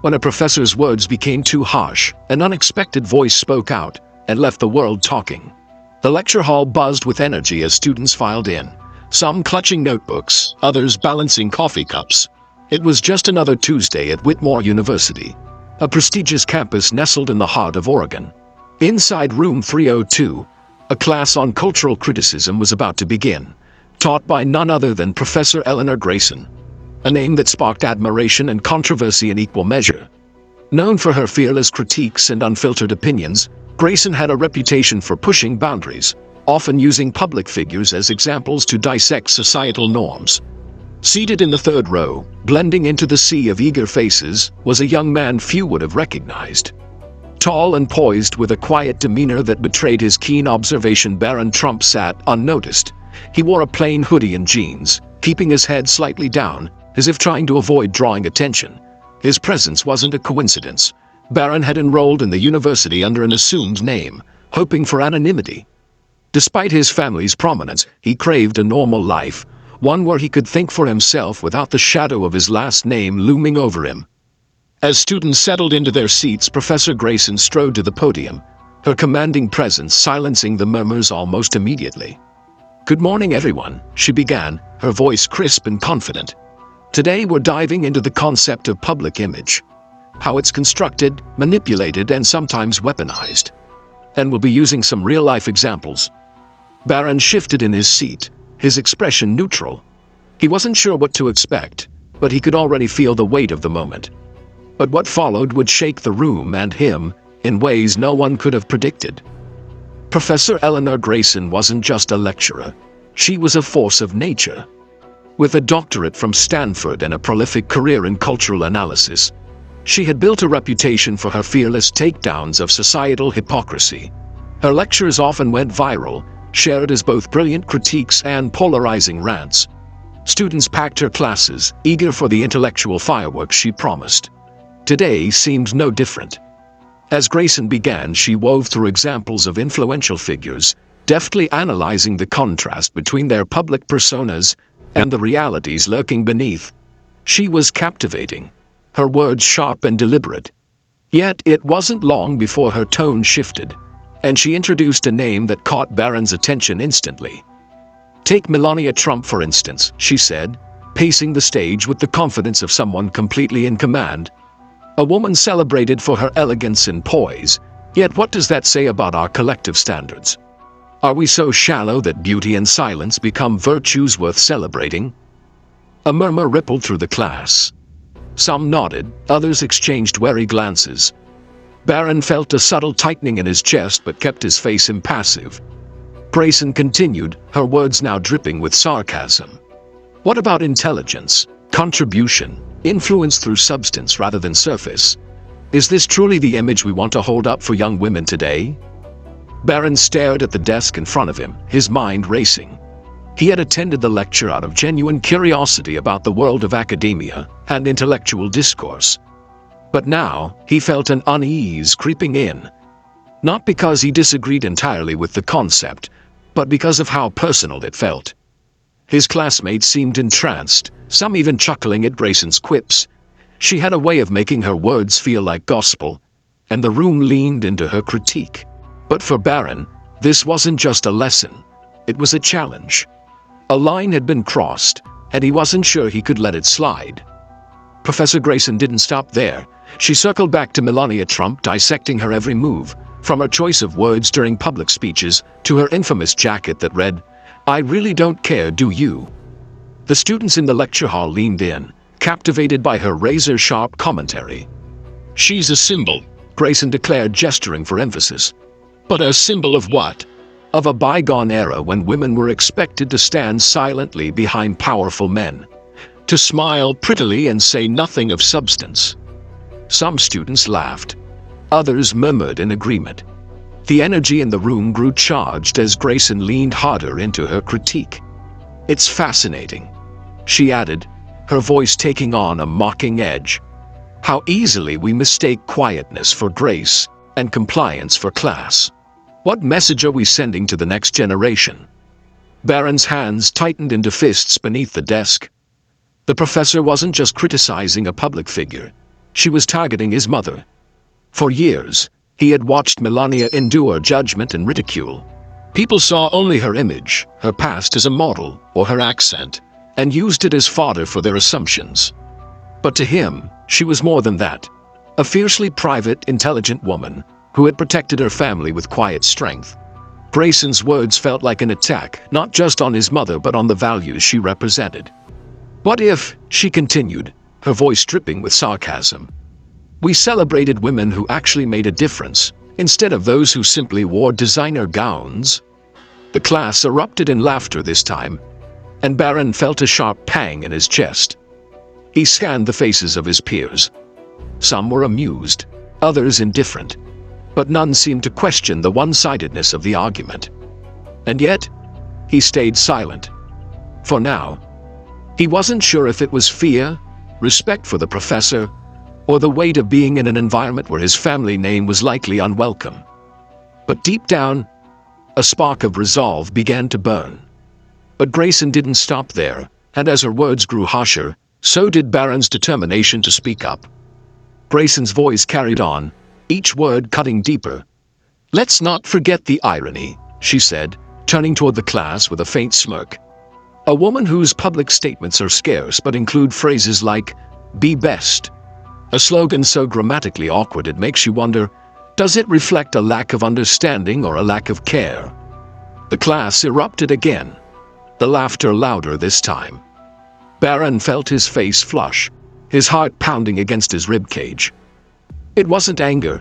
When a professor's words became too harsh, an unexpected voice spoke out and left the world talking. The lecture hall buzzed with energy as students filed in, some clutching notebooks, others balancing coffee cups. It was just another Tuesday at Whitmore University, a prestigious campus nestled in the heart of Oregon. Inside room 302, a class on cultural criticism was about to begin, taught by none other than Professor Eleanor Grayson, a name that sparked admiration and controversy in equal measure. Known for her fearless critiques and unfiltered opinions, Grayson had a reputation for pushing boundaries, often using public figures as examples to dissect societal norms. Seated in the third row, blending into the sea of eager faces, was a young man few would have recognized. Tall and poised with a quiet demeanor that betrayed his keen observation, Barron Trump sat unnoticed. He wore a plain hoodie and jeans, keeping his head slightly down, as if trying to avoid drawing attention. His presence wasn't a coincidence. Barron had enrolled in the university under an assumed name, hoping for anonymity. Despite his family's prominence, he craved a normal life, one where he could think for himself without the shadow of his last name looming over him. As students settled into their seats, Professor Grayson strode to the podium, her commanding presence silencing the murmurs almost immediately. "Good morning, everyone," she began, her voice crisp and confident. "Today we're diving into the concept of public image, how it's constructed, manipulated, and sometimes weaponized. And we'll be using some real-life examples." Barron shifted in his seat, his expression neutral. He wasn't sure what to expect, but he could already feel the weight of the moment. But what followed would shake the room and him in ways no one could have predicted. Professor Eleanor Grayson wasn't just a lecturer. She was a force of nature. With a doctorate from Stanford and a prolific career in cultural analysis, she had built a reputation for her fearless takedowns of societal hypocrisy. Her lectures often went viral, shared as both brilliant critiques and polarizing rants. Students packed her classes, eager for the intellectual fireworks she promised. Today seemed no different. As Grayson began, she wove through examples of influential figures, deftly analyzing the contrast between their public personas and the realities lurking beneath. She was captivating, her words sharp and deliberate. Yet it wasn't long before her tone shifted, and she introduced a name that caught Barron's attention instantly. "Take Melania Trump, for instance," she said, pacing the stage with the confidence of someone completely in command. "A woman celebrated for her elegance and poise, yet what does that say about our collective standards? Are we so shallow that beauty and silence become virtues worth celebrating?" A murmur rippled through the class. Some nodded, others exchanged wary glances. Barron felt a subtle tightening in his chest but kept his face impassive. Grayson continued, her words now dripping with sarcasm. "What about intelligence, contribution, influence through substance rather than surface? Is this truly the image we want to hold up for young women today?" Barron stared at the desk in front of him, his mind racing. He had attended the lecture out of genuine curiosity about the world of academia and intellectual discourse. But now, he felt an unease creeping in. Not because he disagreed entirely with the concept, but because of how personal it felt. His classmates seemed entranced, some even chuckling at Grayson's quips. She had a way of making her words feel like gospel, and the room leaned into her critique. But for Barron, this wasn't just a lesson. It was a challenge. A line had been crossed, and he wasn't sure he could let it slide. Professor Grayson didn't stop there. She circled back to Melania Trump, dissecting her every move, from her choice of words during public speeches to her infamous jacket that read, "I really don't care, do you?" The students in the lecture hall leaned in, captivated by her razor-sharp commentary. "She's a symbol," Grayson declared, gesturing for emphasis. "But a symbol of what? Of a bygone era when women were expected to stand silently behind powerful men, to smile prettily and say nothing of substance." Some students laughed. Others murmured in agreement. The energy in the room grew charged as Grayson leaned harder into her critique. "It's fascinating," she added, her voice taking on a mocking edge. "How easily we mistake quietness for grace and compliance for class. What message are we sending to the next generation?" Barron's hands tightened into fists beneath the desk. The professor wasn't just criticizing a public figure. she was targeting his mother. For years, he had watched Melania endure judgment and ridicule. People saw only her image, her past as a model, or her accent, and used it as fodder for their assumptions. But to him, she was more than that. A fiercely private, intelligent woman who had protected her family with quiet strength. Grayson's words felt like an attack, not just on his mother but on the values she represented. "What if," she continued, her voice dripping with sarcasm, "we celebrated women who actually made a difference, instead of those who simply wore designer gowns?" The class erupted in laughter this time, and Barron felt a sharp pang in his chest. He scanned the faces of his peers. Some were amused, others indifferent, but none seemed to question the one-sidedness of the argument. And yet, he stayed silent. For now, he wasn't sure if it was fear, respect for the professor, or the weight of being in an environment where his family name was likely unwelcome. But deep down, a spark of resolve began to burn. But Grayson didn't stop there, and as her words grew harsher, so did Barron's determination to speak up. Grayson's voice carried on, each word cutting deeper. "Let's not forget the irony," she said, turning toward the class with a faint smirk. "A woman whose public statements are scarce but include phrases like, 'be best,' a slogan so grammatically awkward it makes you wonder, does it reflect a lack of understanding or a lack of care?" The class erupted again, the laughter louder this time. Barron felt his face flush, his heart pounding against his ribcage. It wasn't anger,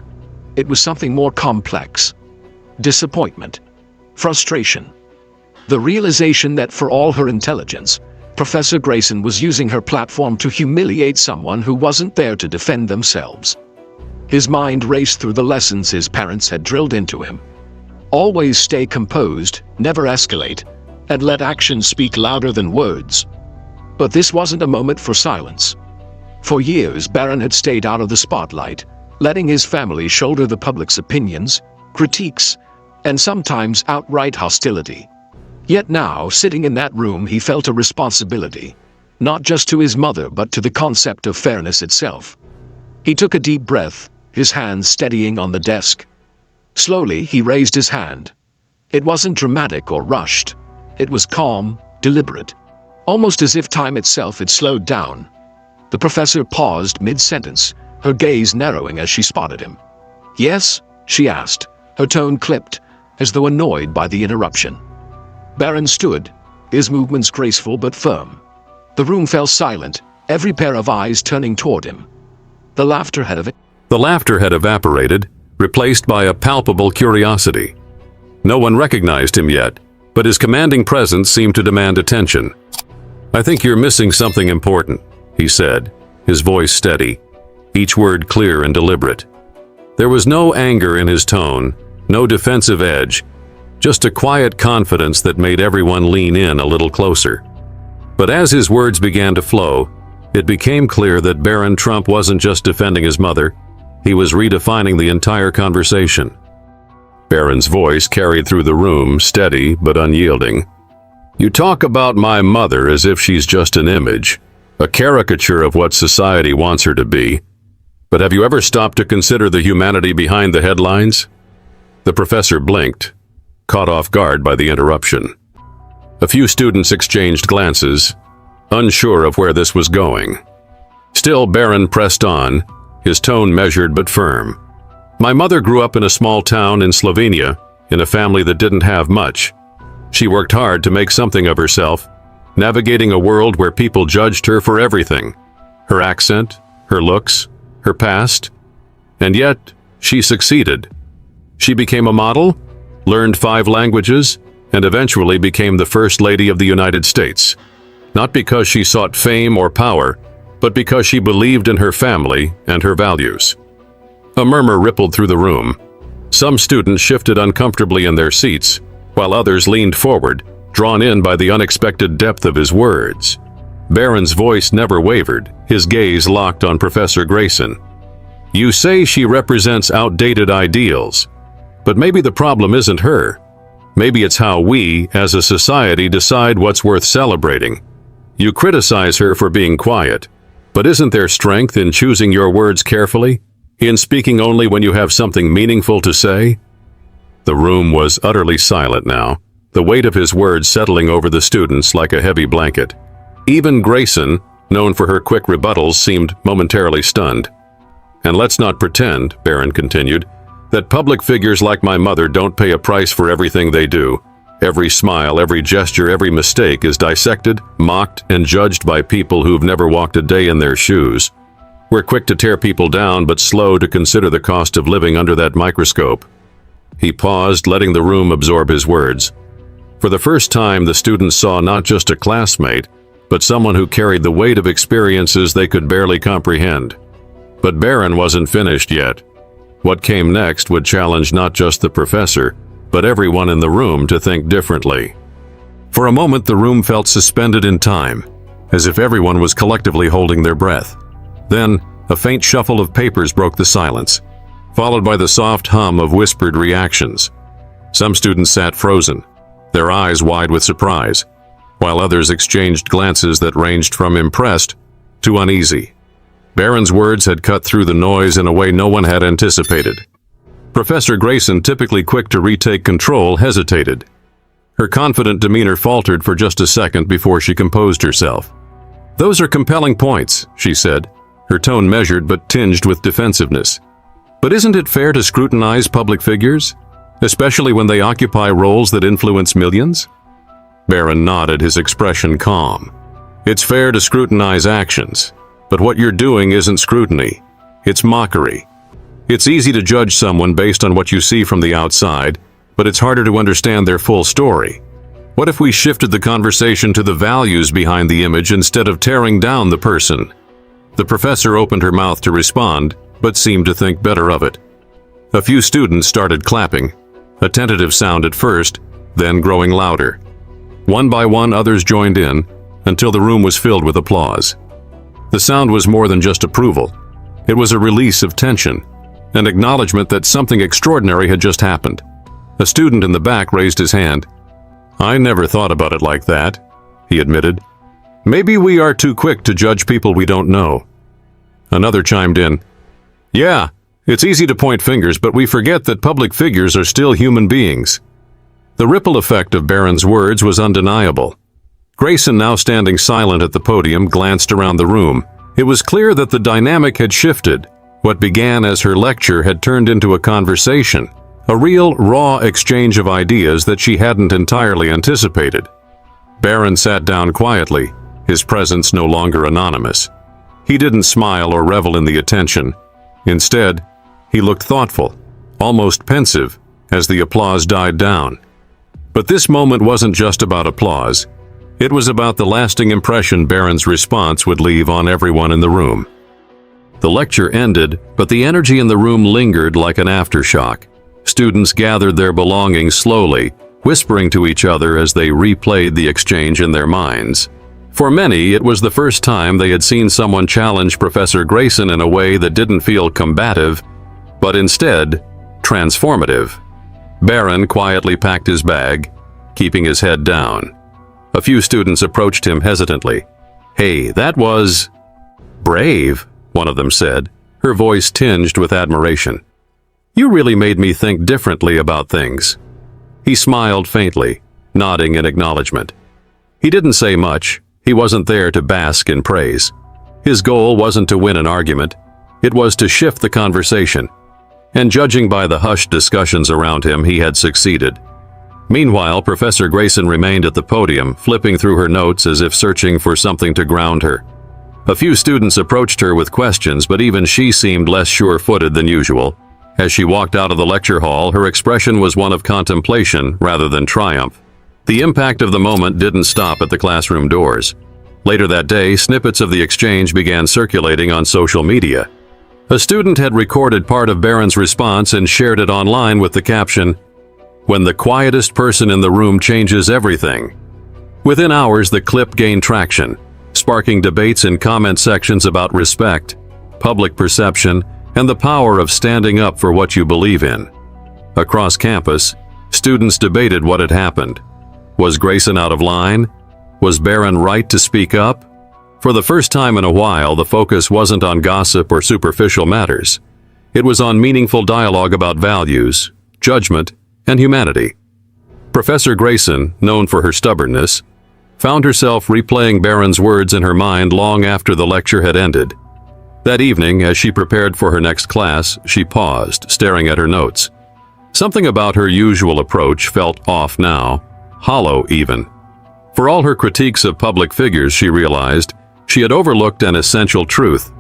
it was something more complex. Disappointment. Frustration. The realization that for all her intelligence, Professor Grayson was using her platform to humiliate someone who wasn't there to defend themselves. His mind raced through the lessons his parents had drilled into him. Always stay composed, never escalate, and let actions speak louder than words. But this wasn't a moment for silence. For years, Barron had stayed out of the spotlight, letting his family shoulder the public's opinions, critiques, and sometimes outright hostility. Yet now, sitting in that room, he felt a responsibility, not just to his mother but to the concept of fairness itself. He took a deep breath, his hands steadying on the desk. Slowly, he raised his hand. It wasn't dramatic or rushed. It was calm, deliberate, almost as if time itself had slowed down. The professor paused mid-sentence, her gaze narrowing as she spotted him. "Yes?" she asked, her tone clipped, as though annoyed by the interruption. Barron stood, his movements graceful but firm. The room fell silent, every pair of eyes turning toward him. The laughter had evaporated, replaced by a palpable curiosity. No one recognized him yet, but his commanding presence seemed to demand attention. "I think you're missing something important," he said, his voice steady, each word clear and deliberate. There was no anger in his tone, no defensive edge, just a quiet confidence that made everyone lean in a little closer. But as his words began to flow, it became clear that Barron Trump wasn't just defending his mother, he was redefining the entire conversation. Barron's voice carried through the room, steady but unyielding. "You talk about my mother as if she's just an image, a caricature of what society wants her to be. But have you ever stopped to consider the humanity behind the headlines?" The professor blinked, caught off guard by the interruption. A few students exchanged glances, unsure of where this was going. Still, Barron pressed on, his tone measured but firm. "My mother grew up in a small town in Slovenia, in a family that didn't have much. She worked hard to make something of herself, navigating a world where people judged her for everything, her accent, her looks, her past. And yet, she succeeded. She became a model, learned 5 languages, and eventually became the First Lady of the United States. Not because she sought fame or power, but because she believed in her family and her values." A murmur rippled through the room. Some students shifted uncomfortably in their seats, while others leaned forward, drawn in by the unexpected depth of his words. Barron's voice never wavered, his gaze locked on Professor Grayson. "You say she represents outdated ideals, but maybe the problem isn't her. Maybe it's how we, as a society, decide what's worth celebrating. You criticize her for being quiet, But isn't there strength in choosing your words carefully? In speaking only when you have something meaningful to say? The room was utterly silent now, the weight of his words settling over the students like a heavy blanket. Even Grayson, known for her quick rebuttals, seemed momentarily stunned. And let's not pretend, Barron continued, that public figures like my mother don't pay a price for everything they do. Every smile, every gesture, every mistake is dissected, mocked, and judged by people who've never walked a day in their shoes. We're quick to tear people down, but slow to consider the cost of living under that microscope. He paused, letting the room absorb his words. For the first time, the students saw not just a classmate, but someone who carried the weight of experiences they could barely comprehend. But Barron wasn't finished yet. What came next would challenge not just the professor, but everyone in the room to think differently. For a moment, the room felt suspended in time, as if everyone was collectively holding their breath. Then, a faint shuffle of papers broke the silence, followed by the soft hum of whispered reactions. Some students sat frozen, their eyes wide with surprise, while others exchanged glances that ranged from impressed to uneasy. Barron's words had cut through the noise in a way no one had anticipated. Professor Grayson, typically quick to retake control, hesitated. Her confident demeanor faltered for just a second before she composed herself. "Those are compelling points," she said, her tone measured but tinged with defensiveness. "But isn't it fair to scrutinize public figures, especially when they occupy roles that influence millions?" Barron nodded, his expression calm. "It's fair to scrutinize actions, but what you're doing isn't scrutiny. It's mockery. It's easy to judge someone based on what you see from the outside, but it's harder to understand their full story. What if we shifted the conversation to the values behind the image instead of tearing down the person?" The professor opened her mouth to respond, but seemed to think better of it. A few students started clapping, a tentative sound at first, then growing louder. One by one, others joined in, until the room was filled with applause. The sound was more than just approval. It was a release of tension, an acknowledgement that something extraordinary had just happened. A student in the back raised his hand. "I never thought about it like that," he admitted. "Maybe we are too quick to judge people we don't know." Another chimed in. "Yeah, it's easy to point fingers, but we forget that public figures are still human beings." The ripple effect of Barron's words was undeniable. Grayson, now standing silent at the podium, glanced around the room. It was clear that the dynamic had shifted. What began as her lecture had turned into a conversation, a real, raw exchange of ideas that she hadn't entirely anticipated. Barron sat down quietly, his presence no longer anonymous. He didn't smile or revel in the attention. Instead, he looked thoughtful, almost pensive, as the applause died down. But this moment wasn't just about applause. It was about the lasting impression Barron's response would leave on everyone in the room. The lecture ended, but the energy in the room lingered like an aftershock. Students gathered their belongings slowly, whispering to each other as they replayed the exchange in their minds. For many, it was the first time they had seen someone challenge Professor Grayson in a way that didn't feel combative, but instead, transformative. Barron quietly packed his bag, keeping his head down. A few students approached him hesitantly. "Hey, that was brave," one of them said, her voice tinged with admiration. "You really made me think differently about things." He smiled faintly, nodding in acknowledgement. He didn't say much. He wasn't there to bask in praise. His goal wasn't to win an argument. It was to shift the conversation. And judging by the hushed discussions around him, he had succeeded. Meanwhile, Professor Grayson remained at the podium, flipping through her notes as if searching for something to ground her. A few students approached her with questions, but even she seemed less sure-footed than usual. As she walked out of the lecture hall, her expression was one of contemplation rather than triumph. The impact of the moment didn't stop at the classroom doors. Later that day, snippets of the exchange began circulating on social media. A student had recorded part of Barron's response and shared it online with the caption, "When the quietest person in the room changes everything." Within hours, the clip gained traction, sparking debates in comment sections about respect, public perception, and the power of standing up for what you believe in. Across campus, students debated what had happened. Was Grayson out of line? Was Barron right to speak up? For the first time in a while, the focus wasn't on gossip or superficial matters. It was on meaningful dialogue about values, judgment, and humanity. Professor Grayson, known for her stubbornness, found herself replaying Barron's words in her mind long after the lecture had ended. That evening, as she prepared for her next class, she paused, staring at her notes. Something about her usual approach felt off now, hollow even. For all her critiques of public figures, she realized, she had overlooked an essential truth.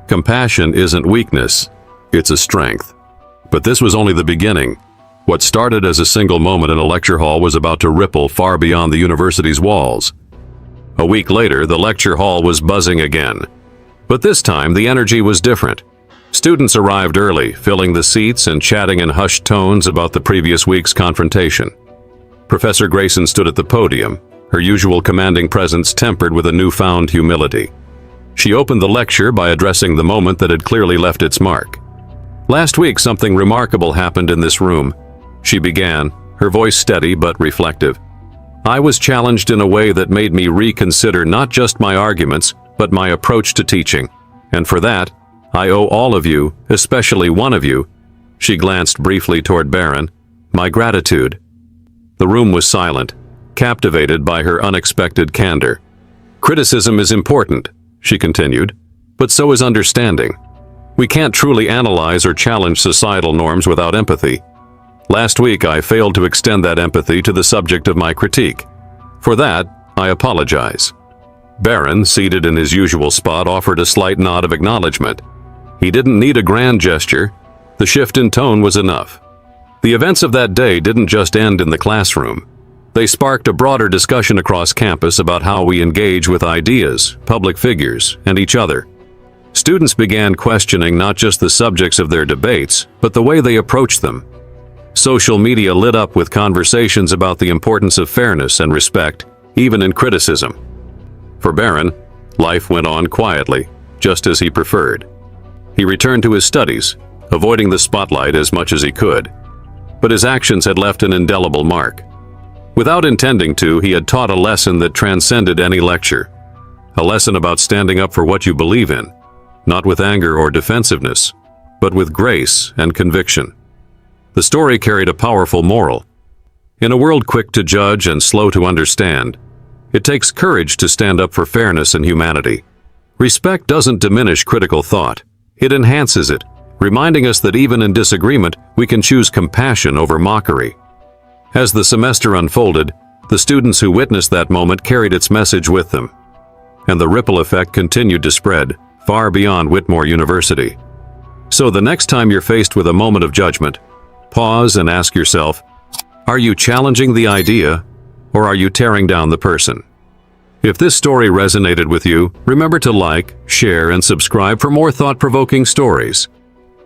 Compassion isn't weakness, it's a strength. But this was only the beginning. What started as a single moment in a lecture hall was about to ripple far beyond the university's walls. A week later, the lecture hall was buzzing again. But this time, the energy was different. Students arrived early, filling the seats and chatting in hushed tones about the previous week's confrontation. Professor Grayson stood at the podium, her usual commanding presence tempered with a newfound humility. She opened the lecture by addressing the moment that had clearly left its mark. Last week, something remarkable happened in this room. She began, her voice steady but reflective. I was challenged in a way that made me reconsider not just my arguments, but my approach to teaching. And for that, I owe all of you, especially one of you, she glanced briefly toward Barron, my gratitude. The room was silent, captivated by her unexpected candor. Criticism is important, she continued, but so is understanding. We can't truly analyze or challenge societal norms without empathy. Last week, I failed to extend that empathy to the subject of my critique. For that, I apologize. Barron, seated in his usual spot, offered a slight nod of acknowledgement. He didn't need a grand gesture. The shift in tone was enough. The events of that day didn't just end in the classroom. They sparked a broader discussion across campus about how we engage with ideas, public figures, and each other. Students began questioning not just the subjects of their debates, but the way they approached them. Social media lit up with conversations about the importance of fairness and respect, even in criticism. For Barron, life went on quietly, just as he preferred. He returned to his studies, avoiding the spotlight as much as he could. But his actions had left an indelible mark. Without intending to, he had taught a lesson that transcended any lecture. A lesson about standing up for what you believe in, not with anger or defensiveness, but with grace and conviction. The story carried a powerful moral. In a world quick to judge and slow to understand, it takes courage to stand up for fairness and humanity. Respect doesn't diminish critical thought. It enhances it, reminding us that even in disagreement, we can choose compassion over mockery. As the semester unfolded, the students who witnessed that moment carried its message with them. And the ripple effect continued to spread, far beyond Whitmore University. So the next time you're faced with a moment of judgment, pause and ask yourself, are you challenging the idea, or are you tearing down the person? If this story resonated with you, remember to like, share, and subscribe for more thought-provoking stories.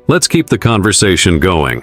Let's keep the conversation going.